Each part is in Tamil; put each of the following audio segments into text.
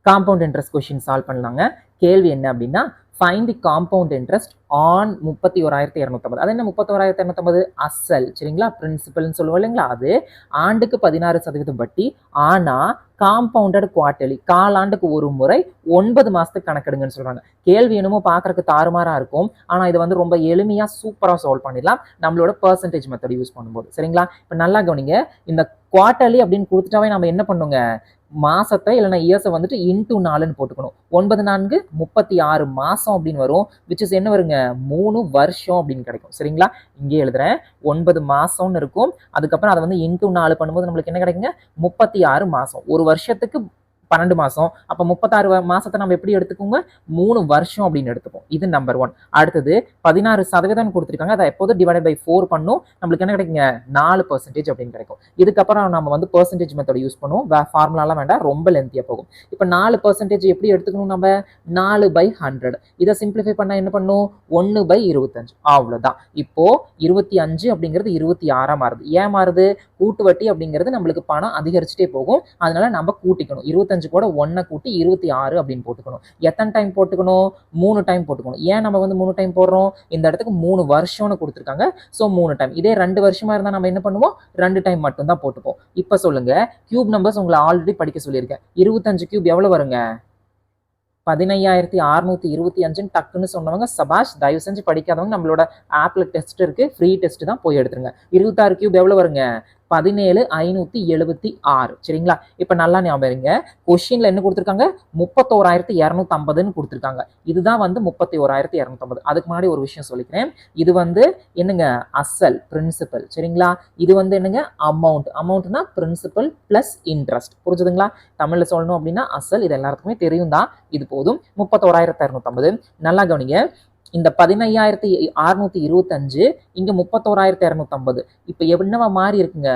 காம்பவுண்ட் இன்ட்ரெஸ்ட் கொஸ்டின் சால்வ் பண்ணலாங்க. கேள்வி என்ன அப்படின்னா, find the compound interest on 31,250. அது என்ன 31,250? அசல், சரிங்களா? பிரின்சிபல்னு சொல்லுவோம் இல்லைங்களா? அது ஆண்டுக்கு 16% வட்டி. ஆனா காம்பவுண்டட் குவார்டர்லி, காலாண்டுக்கு ஒரு முறை 9 மாசத்துக்கு கணக்கெடுங்கன்னு சொல்றாங்க. கேள்வி என்னமோ பார்க்கறதுக்கு தாறுமாறா இருக்கும். ஆனா இது வந்து ரொம்ப எளிமையா சூப்பரா சால்வ் பண்ணிடலாம் நம்மளோட பெர்சன்டேஜ் மெத்தட் யூஸ் பண்ணும்போது, சரிங்களா? இப்ப நல்லா கவனிங்க. இந்த குவார்டர்லி அப்படின்னு கொடுத்துட்டாவே நம்ம என்ன பண்ணுங்க, மாசத்தை இல்லைன்னா இயர்ஸை வந்துட்டு இன்டூ 4ன்னு போட்டுக்கணும். 9 4 36 மாசம் அப்படின்னு வரும். விச் இஸ் என்ன வருங்க, 3 வருஷம் அப்படின்னு கிடைக்கும், சரிங்களா? இங்கே எழுதுறேன், 9 மாசம்னு இருக்கும். அதுக்கப்புறம் அதை வந்து இன்டூ 4 பண்ணும்போது நம்மளுக்கு என்ன கிடைக்குங்க, 36 மாசம். ஒரு வருஷத்துக்கு 12 மாசம். அப்ப 36 மாசத்தை நம்ம எப்படி எடுத்துக்கோங்க, 3 வருஷம் அப்படின்னு எடுத்துப்போம். இது நம்பர் 1. அடுத்தது 16% கொடுத்துருக்காங்க. அதை எப்போது டிவைடட் பை 4 பண்ணும், நம்மளுக்கு என்ன கிடைக்குங்க, 4% அப்படின்னு கிடைக்கும். இதுக்கப்புறம் நம்ம வந்து பெர்சன்டேஜ் மெத்தட் யூஸ் பண்ணுவோம். ஃபார்முலாலாம் வேண்டாம், ரொம்ப லென்த்தியா போகும். இப்போ 4% எப்படி எடுத்துக்கணும், நம்ம 4/100. இதை சிம்பிளிஃபை பண்ணா என்ன பண்ணும், 1/25. அவ்வளவுதான். இப்போ 25 அப்படிங்கிறது 26 மாறுது. ஏன் மாறுது, கூட்டு வட்டி அப்படிங்கிறது நம்மளுக்கு பணம் அதிகரிச்சுட்டே போகும். அதனால நம்ம கூட்டிக்கணும். 25 கூட 1 கூட்டி 26 அப்படின்னு போட்டுக்கணும். எத்தனை டைம் போட்டுக்கணும், 3 டைம் போட்டுக்கணும். ஏன் நம்ம வந்து 3 டைம் போடுறோம், இந்த இடத்துக்கு 3 வருஷம்னு கொடுத்துருக்காங்க. So 3 time. இதே 2 வருஷமா இருந்தா நம்ம என்ன பண்ணுவோம், 2 டைம் மட்டும் தான் போட்டுப்போம். இப்ப சொல்லுங்க, கியூப் நம்பர்ஸ் உங்களை ஆல்ரெடி படிக்க சொல்லியிருக்கேன். 25 கியூப் எவ்வளவு வருங்க, 15,625 டக்குன்னு சொன்னவங்க சபாஷ். தயவு செஞ்சு படிக்காதவங்க நம்மளோட ஆப்ல டெஸ்ட் இருக்கு, ஃப்ரீ டெஸ்ட் தான், போய் எடுத்துருங்க. 26 கியூப் எவ்வளவு வருங்க, 17,576. சரிங்களா? இப்ப நல்லா ஞாபகம் இருங்க, கொஸ்டின்ல என்ன கொடுத்துருக்காங்க, 31,250ன்னு கொடுத்துருக்காங்க. இதுதான் வந்து 31,250. அதுக்கு முன்னாடி ஒரு விஷயம் சொல்லிக்கிறேன். இது வந்து என்னங்க, அசல், பிரின்சிபல், சரிங்களா? இது வந்து என்னங்க, அமௌண்ட். அமௌண்ட்னா பிரின்சிபல் பிளஸ் இன்ட்ரெஸ்ட். புரிஞ்சுதுங்களா? தமிழ்ல சொல்லணும் அப்படின்னா அசல். இது எல்லாத்துக்குமே தெரியும் தான். இது போதும். 31,250. நல்லா கவனிங்க. இந்த 15,625 இங்க 31,250. இப்ப என்னவா மாறி இருக்குங்க,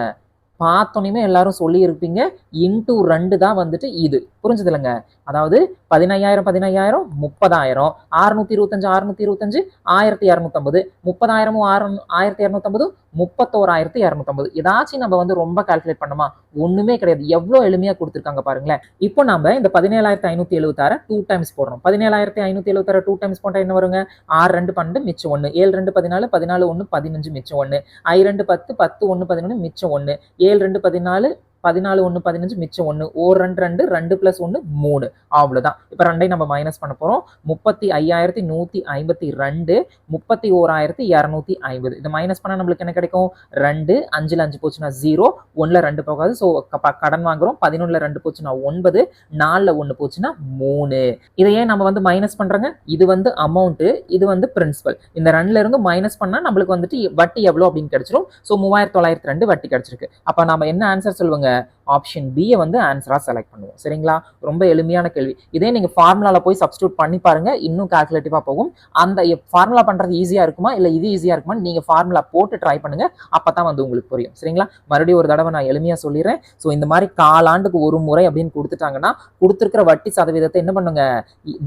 பார்த்தோன்னே எல்லாரும் சொல்லி இருப்பீங்க, இன்டூ 2 தான் வந்துட்டு இது. புரிஞ்சது இல்லைங்க? அதாவது 15,000 15,000 30,000, 625 625 1,250, 30,000 1,250 31,250. ஏதாச்சும் நம்ம வந்து ரொம்ப கால்குலேட் பண்ணுமா, ஒண்ணுமே கிடையாது. எவ்வளவு எளிமையா கொடுத்துருக்காங்க பாருங்களேன். இப்போ நம்ம இந்த 17,576 2 டைம்ஸ் போடுறோம். 17,576 2 டைம்ஸ் போட்டா என்ன வருங்க, 6 2 12 மிச்சம் 1, 7 2 14, 14 1 15 மிச்சம் 1, I 2 10, 10 1 11 மிச்சம் 1, 7 2 14, 14 1 15 மிச்சம் 1, ஓர் 2 2, 2 பிளஸ் 1 3. அவ்வளவுதான். இப்ப ரெண்டையும் நம்ம மைனஸ் பண்ண போறோம். 35,152, 31,250. இதை மைனஸ் பண்ணா நம்மளுக்கு என்ன கிடைக்கும், 2, 5ல 5 போச்சுன்னா 0, 1ல 2 போகாது. ஸோ கடன் வாங்குறோம். 11ல 2 போச்சுன்னா 9, 4ல 1 போச்சுன்னா 3. இதை ஏன் நம்ம வந்து மைனஸ் பண்றாங்க, இது வந்து அமௌண்ட், இது வந்து பிரின்சிபல். இந்த 2ல இருந்து மைனஸ் பண்ணா நம்மளுக்கு வந்துட்டு வட்டி எவ்வளவு அப்படின்னு கிடைச்சிரும். ஸோ 3,902 வட்டி கிடைச்சிருக்கு. அப்ப நம்ம என்ன ஆன்சர் சொல்லுவாங்க, ஆப்ஷன் பி வந்து ஆன்சரா செலக்ட் பண்ணுவோம். சரிங்களா? ரொம்ப எளிமையான கேள்வி. இதே நீங்க ஃபார்முலால போய் சப்ஸ்டிட்யூட் பண்ணி பாருங்க, இன்னும் கால்குலேட்டிவா போகும். அந்த ஃபார்முலா பண்றது ஈஸியா இருக்குமா இல்ல இது ஈஸியா இருக்குமா, நீங்க ஃபார்முலா போட்டு ட்ரை பண்ணுங்க. அப்பதான் வந்து உங்களுக்கு புரியும். சரிங்களா? மறுபடியும் ஒரு தடவை நான் எளிமையா சொல்லிடுறேன். ஸோ இந்த மாதிரி காலாண்டுக்கு ஒரு முறை அப்படின்னு கொடுத்துட்டாங்கன்னா, கொடுத்துருக்கிற வட்டி சதவீதத்தை என்ன பண்ணுங்க,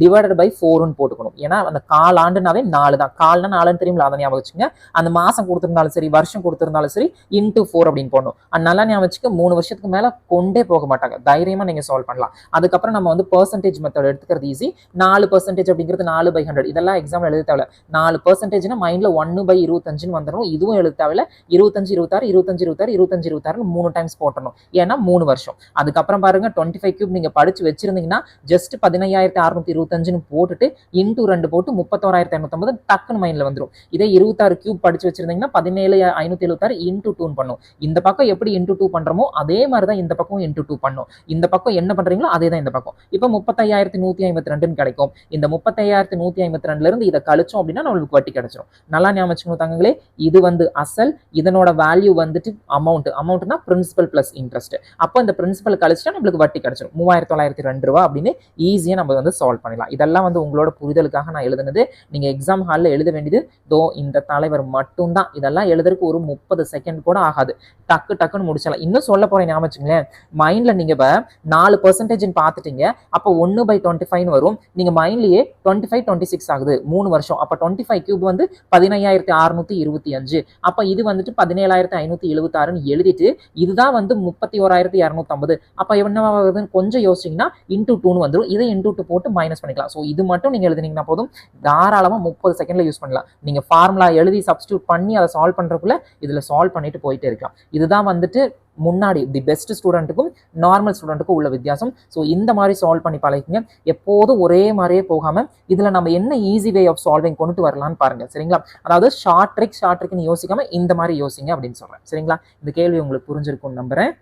டிவைடட் பை 4ன்னு போட்டுக்கணும். ஏன்னா அந்த காலாண்டுனாவே 4 தான். கால்னா 4ன்னு தெரியுங்களா, அதை ஞாபகம் வச்சுங்க. அந்த மாசம் கொடுத்திருந்தாலும் சரி, வருஷம் கொடுத்திருந்தாலும் சரி, இன்டூ 4 அப்படின்னு போடணும். நல்லா ஞாபகம் வச்சுக்க, 3 வருஷத்துக்கு மேல கொண்டே போக மாட்டாங்க. தைரியமா நீங்க சால்வ் பண்ணலாம். அதுக்கப்புறம் நம்ம வந்து பெர்சன்டேஜ் மெத்தட் எடுத்துக்கிறது ஈஸி. 4% அப்படிங்கிறது 4/100. இதெல்லாம் எக்ஸாம் எழுத தேவையில்ல. 4%னா மைண்ட்ல 1/25ன்னு வந்துடும். இதுவும் எழுத தேவையில்ல. 25 26 25 26 25 26 3 டைம்ஸ் போட்டணும். ஏன்னா 3 வருஷம். அதுக்கப்புறம் பாருங்க, 25 கியூப் நீங்க படிச்சு வச்சிருந்தீங்கன்னா ஜஸ்ட் 15,625ன்னு போட்டுட்டு இன்டூ 2 போட்டு 31,550 டக்குன்னு மைண்ட்ல வந்துடும். இதே 26 கியூப் படிச்சு வச்சிருந்தீங்கன்னா 17,576 இன்டூ 2 பண்ணும். இந்த பக்கம் எப்படி இன்டூ 2 பண்றோமோ அதே மாதிரிதான் இந்த பக்கம் இன்டூ 2 பண்ணும். இந்த பக்கம் என்ன பண்றீங்களோ அதே தான் இந்த பக்கம். இப்போ 35,152 கிடைக்கும். இந்த 35,152ல இருந்து இதை கழிச்சோம் அப்படின்னா நம்மளுக்கு வட்டி கிடைச்சிடும். நல்லா ஞாபகம் வச்சுக்கணும் தங்கங்களே. இது வந்து அசல், இதனோட வேல்யூ வந்துட்டு அமௌண்ட். அமௌண்ட்னா பிரின்சிபல் பிளஸ் இன்ட்ரெஸ்ட். அப்போ இந்த பிரின்சிபல் கழிச்சுட்டா நம்மளுக்கு வட்டி கிடைச்சிடும். 3,902 ரூபா அப்படின்னு ஈஸியா நம்ம வந்து சால்வ் பண்ணிடலாம். இதெல்லாம் வந்து உங்களோட புரிதலுக்காக நான் எழுதுனது. நீங்க எக்ஸாம் ஹாலில் எழுத வேண்டியது தோ இந்த தலைவர் மட்டும்தான். இதெல்லாம் எழுதுறதுக்கு ஒரு 30 செகண்ட் கூட ஆகாது. டக்குன்னு முடிச்சலாம். இன்னும் சொல்ல போறேன் ஞாபகம் வச்சுங்க. வச்சுக்கோங்களேன். மைண்ட்ல நீங்க இப்ப 4% பார்த்துட்டீங்க. அப்போ 1/25 வரும். நீங்க மைண்ட்லயே 25 26 ஆகுது 3 வருஷம். அப்ப 25 கியூப் வந்து 15625. அப்ப இது வந்துட்டு 17576ன்னு எழுதிட்டு இதுதான் வந்து 31250. அப்ப என்ன ஆகுதுன்னு கொஞ்சம் யோசிச்சீங்கன்னா இன்டூ 2ன்னு வந்துடும். இதை இன்டூ 2 போட்டு மைனஸ் பண்ணிக்கலாம். ஸோ இது மட்டும் நீங்க எழுதினீங்கன்னா போதும், தாராளமா 30 செகண்ட்ல யூஸ் பண்ணலாம். நீங்க ஃபார்முலா எழுதி சப்ஸ்டியூட் பண்ணி அதை சால்வ் பண்றதுக்குள்ள இதுல சால்வ் பண்ணிட்டு போயிட்டே இருக்கலாம். இதுதான் வந்துட்டு முன்னாடி தி பெஸ்ட் ஸ்டூடெண்ட்டுக்கும் நார்மல் ஸ்டூடெண்ட்டுக்கும் உள்ள வித்தியாசம். ஸோ இந்த மாதிரி சால்வ் பண்ணி பழகிங்க. எப்போதும் ஒரே மாதிரியே போகாம இதுல நம்ம என்ன ஈஸி வே ஆஃப் சால்விங் கொண்டு வரலாம்னு பாருங்க. சரிங்களா? அதாவது ஷார்ட் ட்ரிக்னு யோசிக்காம இந்த மாதிரி யோசிங்க அப்படின்னு சொல்றேன். சரிங்களா? இந்த கேள்வி உங்களுக்கு புரிஞ்சிருக்கும்னு நம்புறேன்.